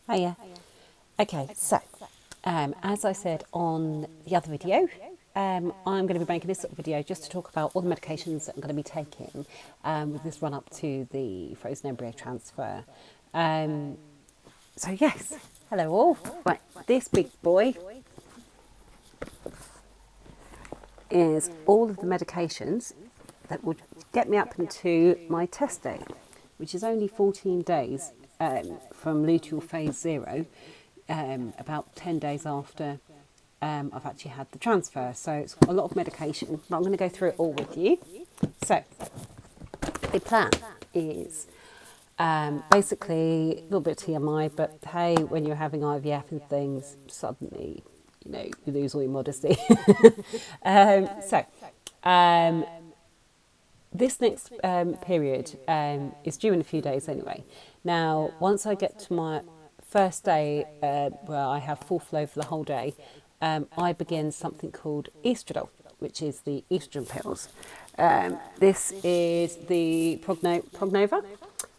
Hiya. Okay, so as I said on the other video, I'm going to be making this sort of video just to talk about all the medications that I'm going to be taking with this run up to the frozen embryo transfer. So yes, hello all. Right, this big boy is all of the medications that would get me up into my test date, which is only 14 days from luteal phase 0, about 10 days after I've actually had the transfer. So it's a lot of medication, but I'm going to go through it all with you. So the plan is basically a little bit of TMI, but hey, when you're having IVF and things, suddenly, you lose all your modesty. So this next period is due in a few days anyway. Now, once I get to my first day where I have full flow for the whole day, I begin something called estradiol, which is the estrogen pills. This is the Prognova,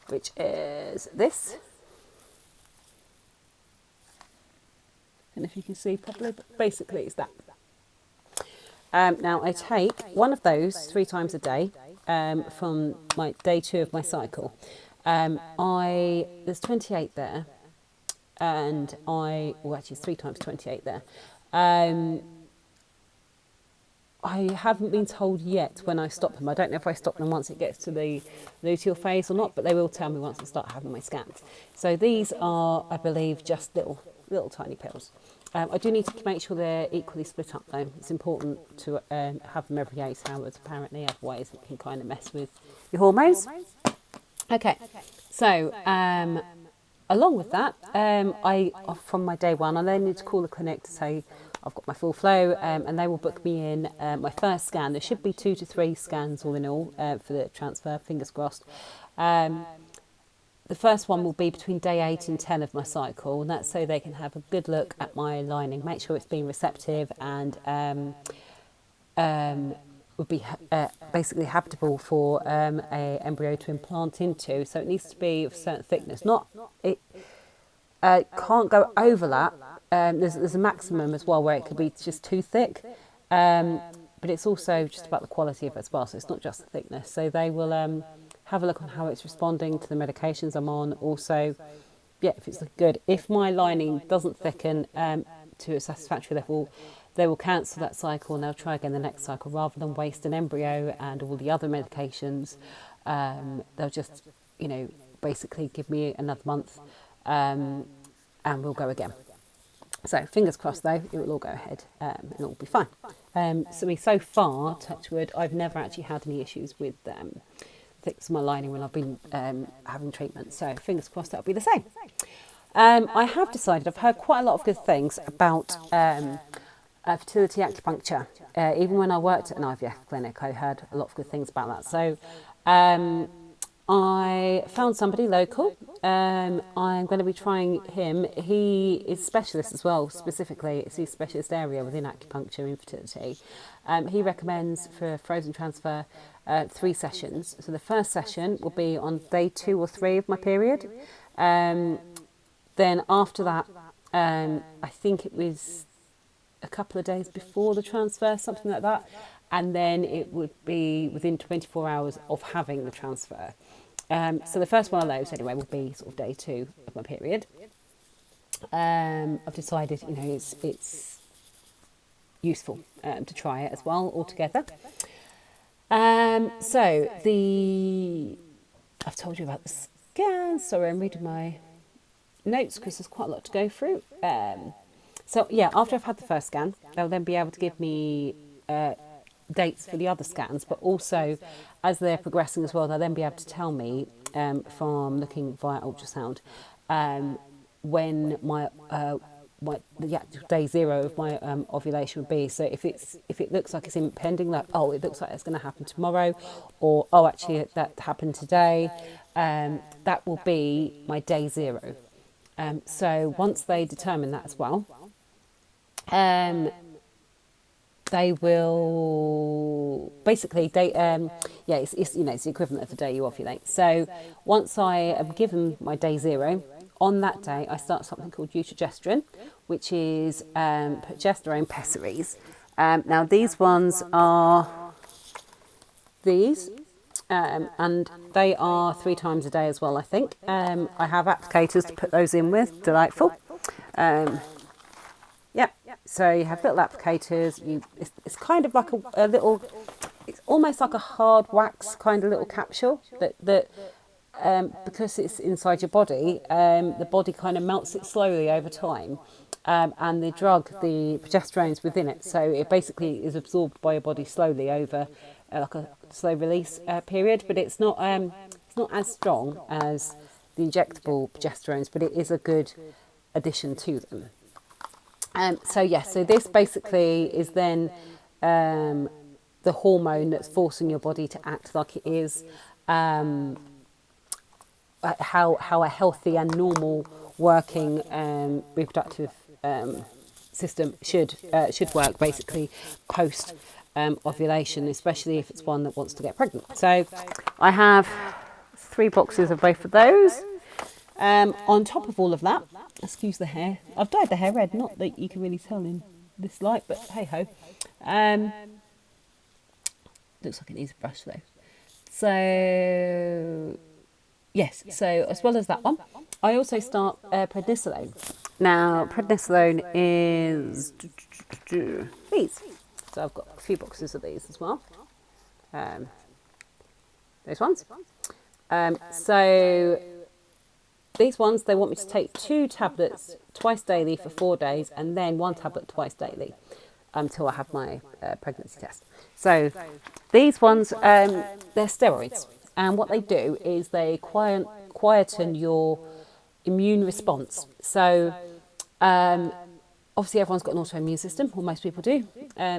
which is this. I don't know if you can see properly, but basically it's that. Now, I take one of those 3 times a day from my day 2 of my cycle. There's 28 there, and well, actually, it's 3 times 28 there. I haven't been told yet when I stop them. I don't know if I stop them once it gets to the luteal phase or not, but they will tell me once I start having my scans. So these are, I believe, just little tiny pills. I do need to make sure they're equally split up though. It's important to have them every 8 hours apparently, otherwise it can kind of mess with your hormones. Okay, so along with that, from my day 1, I then need to call the clinic to say I've got my full flow, and they will book me in my first scan. There should be 2 to 3 scans all in all for the transfer, fingers crossed. The first one will be between day 8 and 10 of my cycle, and that's so they can have a good look at my lining, make sure it's being receptive and would be basically habitable for a embryo to implant into. So it needs to be of a certain thickness. It can't go over that. There's a maximum as well where it could be just too thick, but it's also just about the quality of it as well. So it's not just the thickness. So they will have a look on how it's responding to the medications I'm on. Also, yeah, if it's looking good. If my lining doesn't thicken to a satisfactory level, they will cancel that cycle and they'll try again the next cycle rather than waste an embryo and all the other medications. They'll just, basically give me another month and we'll go again. So fingers crossed though, it will all go ahead and it'll be fine. So far, touch wood, I've never actually had any issues with thickness of my lining when I've been having treatment. So fingers crossed that'll be the same. I have decided, I've heard quite a lot of good things about fertility acupuncture. Even when I worked at an IVF clinic, I heard a lot of good things about that. So I found somebody local. I'm going to be trying him. He is specialist as well, specifically it's his specialist area within acupuncture and fertility. He recommends for frozen transfer 3 sessions. So the first session will be on day 2 or 3 of my period. Then after that, I think it was a couple of days before the transfer, something like that. And then it would be within 24 hours of having the transfer. So the first one of those anyway will be sort of day 2 of my period. I've decided, it's useful to try it as well altogether. So I've told you about the scans. Sorry, I'm reading my notes because there's quite a lot to go through. So yeah, after I've had the first scan, they'll then be able to give me dates for the other scans, but also as they're progressing as well, they'll then be able to tell me from looking via ultrasound when the actual day 0 of my ovulation would be. So if it looks like it's impending, like it looks like it's going to happen tomorrow, or actually that happened today, that will be my day 0. So once they determine that as well, they will basically it's the equivalent of the day you ovulate. So once I am given my day 0 on that day, I start something called Eutrogestrone, which is progesterone pessaries. Now, these ones are these, and they are 3 times a day as well, I think. I have applicators to put those in with, delightful. Yeah, so you have little applicators. It's kind of like a little, it's almost like a hard wax kind of little capsule that because it's inside your body, the body kind of melts it slowly over time. And the drug, the progesterone, is within it, so it basically is absorbed by your body slowly over like a slow release period. But it's not as strong as the injectable progesterones, but it is a good addition to them. So this basically is then the hormone that's forcing your body to act like it is. How a healthy and normal working reproductive system should work, basically post ovulation, especially if it's one that wants to get pregnant. So I have 3 boxes of both of those. On top of all of that, excuse the hair, I've dyed the hair red, not that you can really tell in this light, but hey ho. Looks like it needs a brush though. So yes, so as well as that one, I also start prednisolone. Now, prednisolone is these. So I've got a few boxes of these as well. Those ones. So these ones, they want me to take 2 tablets twice daily for 4 days, and then 1 tablet twice daily until I have my pregnancy test. So these ones, they're steroids. And what they do is they quieten your immune response. So obviously everyone's got an autoimmune system, or most people do.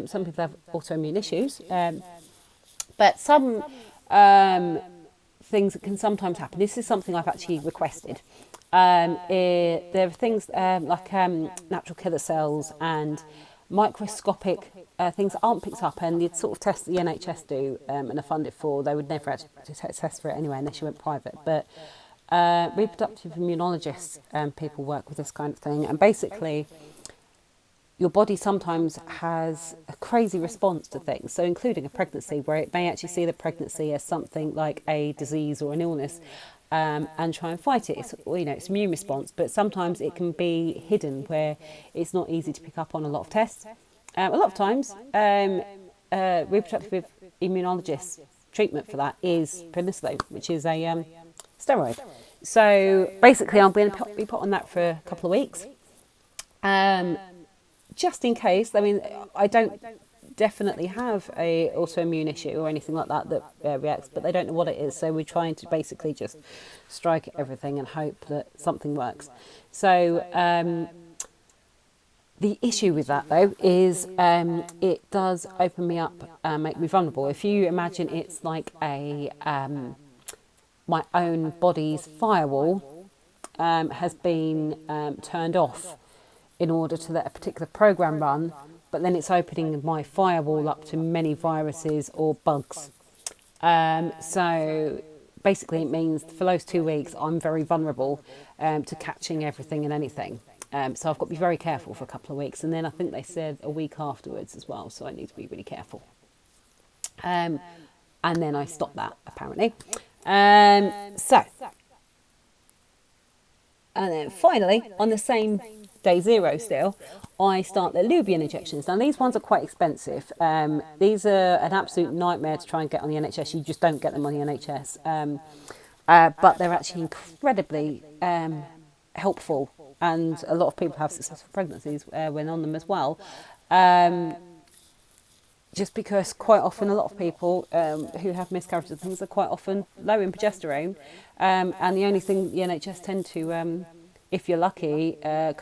Some people have autoimmune issues. But some things that can sometimes happen, this is something I've actually requested. There are things like natural killer cells and microscopic things that aren't picked up, and the sort of tests the NHS do and are funded for, they would never actually test for it anyway unless you went private. But reproductive immunologists people work with this kind of thing, and basically your body sometimes has a crazy response to things, so including a pregnancy, where it may actually see the pregnancy as something like a disease or an illness and try and fight it. It's, it's immune response, but sometimes it can be hidden where it's not easy to pick up on a lot of tests. A lot of times, reproductive immunologist treatment for that is prednisolone, which is a steroid. So basically, I'm going to be put on that for a couple of weeks, just in case. I mean, I don't definitely have a autoimmune issue or anything like that reacts, but they don't know what it is. So we're trying to basically just strike at everything and hope that something works. So the issue with that, though, is it does open me up and make me vulnerable. If you imagine it's like my own body's firewall has been turned off in order to let a particular program run, but then it's opening my firewall up to many viruses or bugs. So basically it means for those 2 weeks I'm very vulnerable to catching everything and anything. So I've got to be very careful for a couple of weeks, and then I think they said a week afterwards as well, so I need to be really careful. And then I stopped that, apparently. And then finally, on the same day 0 still, I start the Lubian injections. Now, these ones are quite expensive. These are an absolute nightmare to try and get on the NHS. You just don't get them on the NHS. But they're actually incredibly helpful, and a lot of people have successful pregnancies when on them as well. Just because quite often a lot of people who have miscarriages and things are quite often low in progesterone, and the only thing the NHS tend to, if you're lucky, are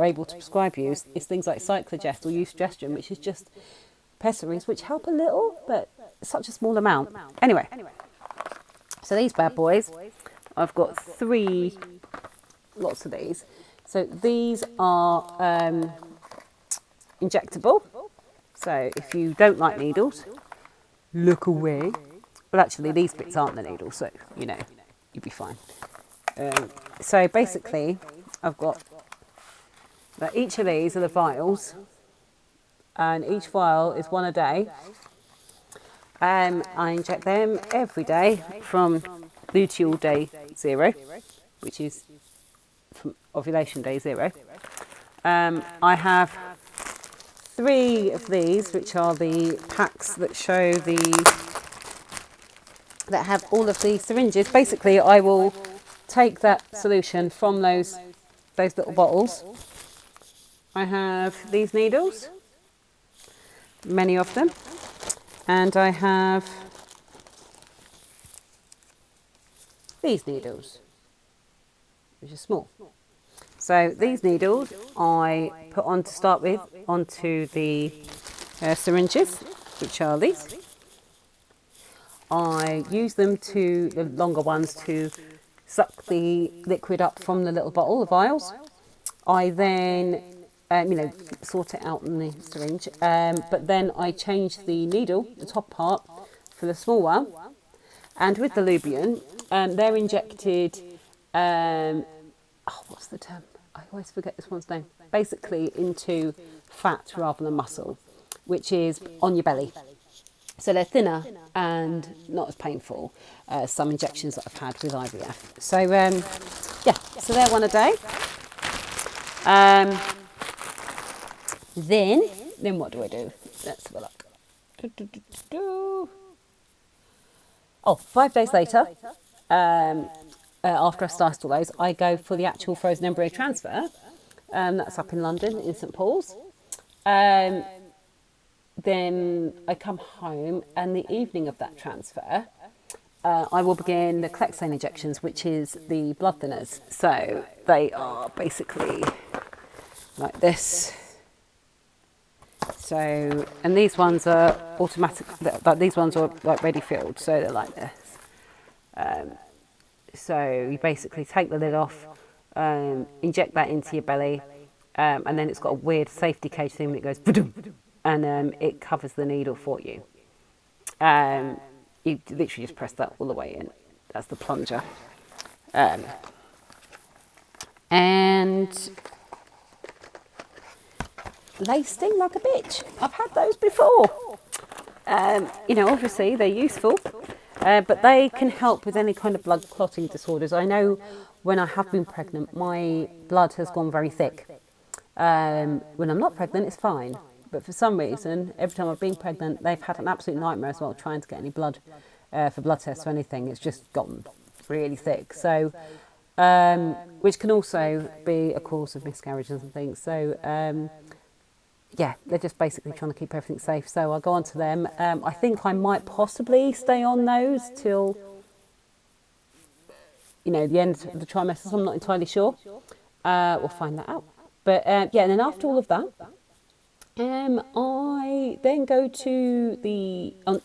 able to prescribe you is things like cyclogest or eutrogestrone, which is just pessaries, which help a little, but such a small amount. Anyway, so these bad boys, I've got 3 lots of these. So these are injectable. So if you don't like needles, look away. Well, actually, these bits aren't the needles, so, you'll be fine. So basically, I've got that each of these are the vials, and each vial is one a day. I inject them every day from luteal day 0, which is from ovulation day 0. I have 3 of these, which are the packs that show that have all of the syringes. Basically, I will take that solution from those little bottles. I have these needles, many of them, and I have these needles, which are small. So these needles I put on to start with onto the syringes, which are these. I use them to, the longer ones, to suck the liquid up from the little bottle, the vials. I then, sort it out in the syringe, but then I change the needle, the top part, for the small one. And with the lubricant, they're injected, what's the term? I always forget this one's name. Basically into fat rather than muscle, which is on your belly. So they're thinner and not as painful as some injections that I've had with IVF. So, so they're one a day. Then what do I do? Let's have a look. 5 days later, after I've started all those, I go for the actual frozen embryo transfer. That's up in London, in St Paul's. Then I come home, and the evening of that transfer, I will begin the Clexane injections, which is the blood thinners. So they are basically like this. So, and these ones are automatic, like these ones are like ready filled, so they're like this. So you basically take the lid off, inject that into your belly, and then it's got a weird safety cage thing that goes ba-dum, and it covers the needle for you. You literally just press that all the way in. That's the plunger. And lacing like a bitch. I've had those before. Obviously they're useful, but they can help with any kind of blood clotting disorders. I know when I have been pregnant, my blood has gone very thick. When I'm not pregnant, it's fine. But for some reason, every time I've been pregnant, they've had an absolute nightmare as well trying to get any blood for blood tests or anything. It's just gotten really thick. So, which can also be a cause of miscarriages and things. So, they're just basically trying to keep everything safe. So I'll go on to them. I think I might possibly stay on those till, the end of the trimester. I'm not entirely sure. We'll find that out. But and then after all of that, I then go to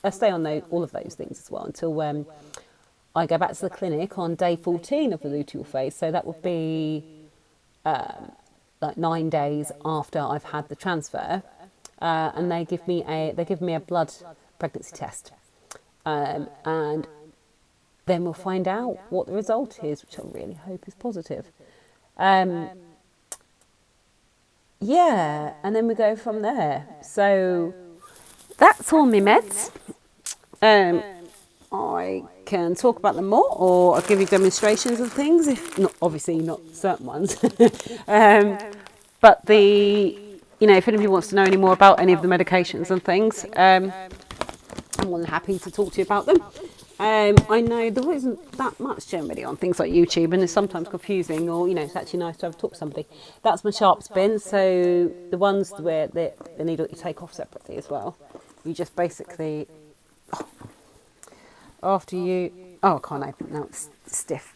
I stay on all of those things as well until I go back to the clinic on day 14 of the luteal phase. So that would be like 9 days after I've had the transfer, and they give me a blood pregnancy test, and then we'll find out what the result is, which I really hope is positive. And then we go from there. So that's all my meds. I can talk about them more, or I'll give you demonstrations of things, if not, obviously not certain ones. But if anybody wants to know any more about any of the medications and things, I'm more than happy to talk to you about them. I know there isn't that much generally on things like YouTube, and it's sometimes confusing, or it's actually nice to have a talk to somebody. That's my sharps bin, so the ones where the needle you take off separately as well. You just basically, I can't open it now, it's stiff.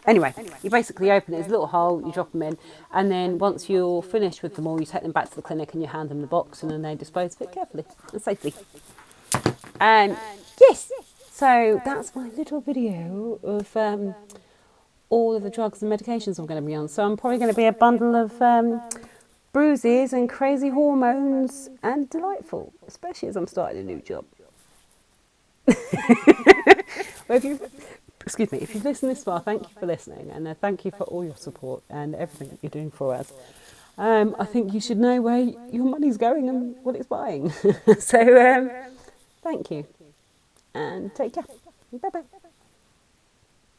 Anyway, you basically open it, there's a little hole, you drop them in, and then once you're finished with them all, you take them back to the clinic and you hand them the box, and then they dispose of it carefully and safely. Yes, so that's my little video of all of the drugs and medications I'm going to be on. So I'm probably going to be a bundle of bruises and crazy hormones and delightful, especially as I'm starting a new job. excuse me, if you've listened this far, thank you for listening, and thank you for all your support and everything that you're doing for us. I think you should know where your money's going and what it's buying. So thank you, and take care. Bye bye.